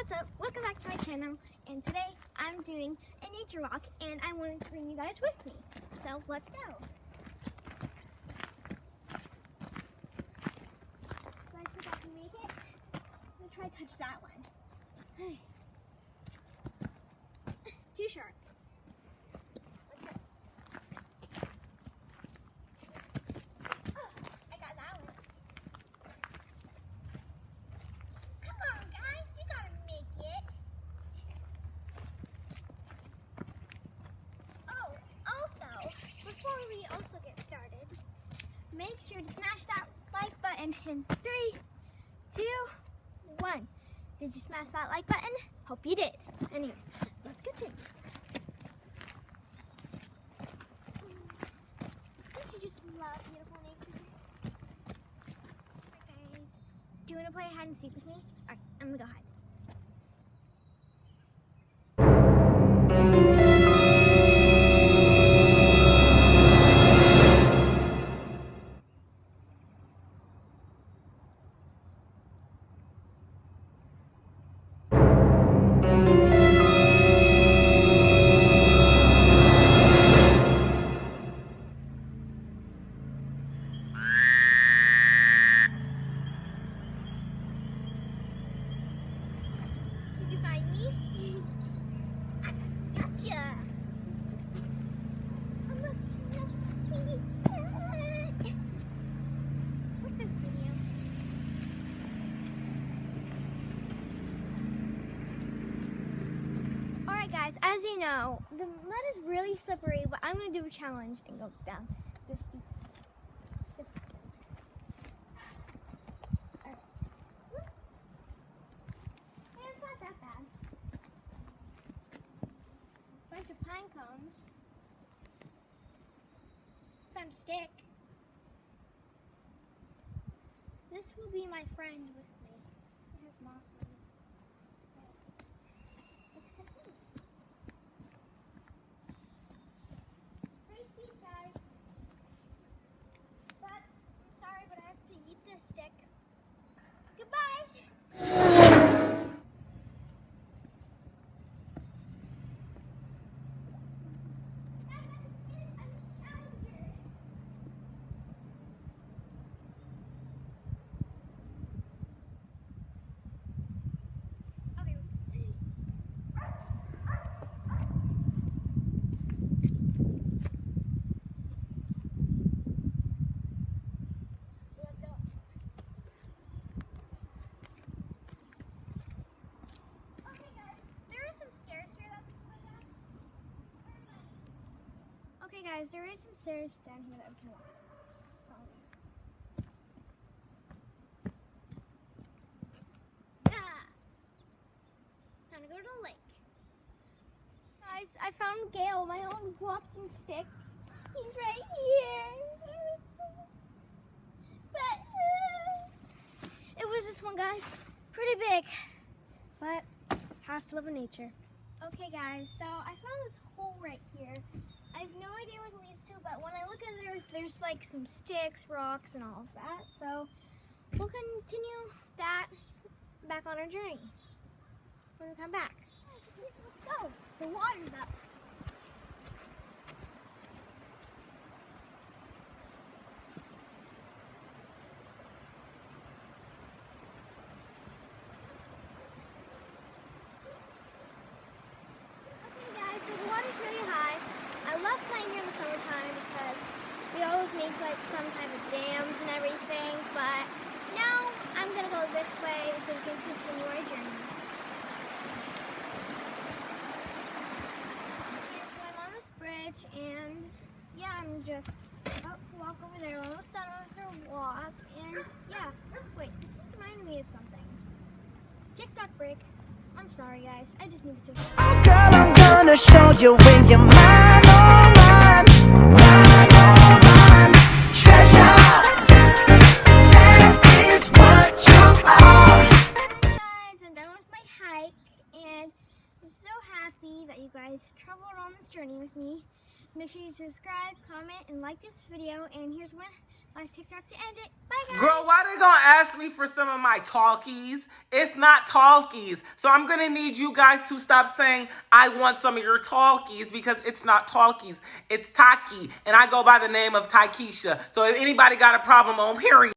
What's up? Welcome back to my channel, and today I'm doing a nature walk and I wanted to bring you guys with me. So let's go. Let's see if I can make it. I'm gonna try to touch that one. Too sharp. Before we also get started, make sure to smash that like button in 3, 2, 1. Did you smash that like button? Hope you did. Anyways, let's continue. Don't you just love beautiful nature? Alright guys, do you want to play hide and seek with me? Alright, I'm gonna go hide. Did you find me? I gotcha! What's this video? Alright guys, as you know, the mud is really slippery, but I'm going to do a challenge and go down this steep. Bunch of pine cones. Found a stick. This will be my friend with me. It has moss on it. Let's continue. Pretty steep, guys. But I'm sorry, but I have to eat this stick. Goodbye. Okay guys, there is some stairs down here that we can walk. Time to go to the lake. Guys, I found Gale, my own walking stick. He's right here. But it was this one, guys. Pretty big, but has to live in nature. Okay guys, so I found this hole right here. I have no idea what it leads to, but when I look in there, there's like some sticks, rocks, and all of that. So we'll continue that back on our journey when we come back. Let's go. The water's up. Okay guys, so the water's really high. I love playing here in the summertime because we always make like some type of dams and everything, but now I'm going to go this way so we can continue our journey. Okay, so I'm on this bridge and yeah, I'm just about to walk over there. We're almost done with our walk and yeah, wait, this is reminding me of something. TikTok break. I'm sorry guys, I just needed to. Oh girl, I'm gonna show you when you're mine, oh mine, mine, oh mine. Treasure, that is what you are. Hi guys, I'm done with my hike and I'm so happy that you guys traveled on this journey with me. Make sure you subscribe, comment, and like this video, and here's one last TikTok to end it. Bye, guys. Girl, why they gonna ask me for some of my talkies? It's not talkies. So I'm gonna need you guys to stop saying I want some of your talkies because it's not talkies. It's Taki. And I go by the name of Taikisha. So if anybody got a problem on period,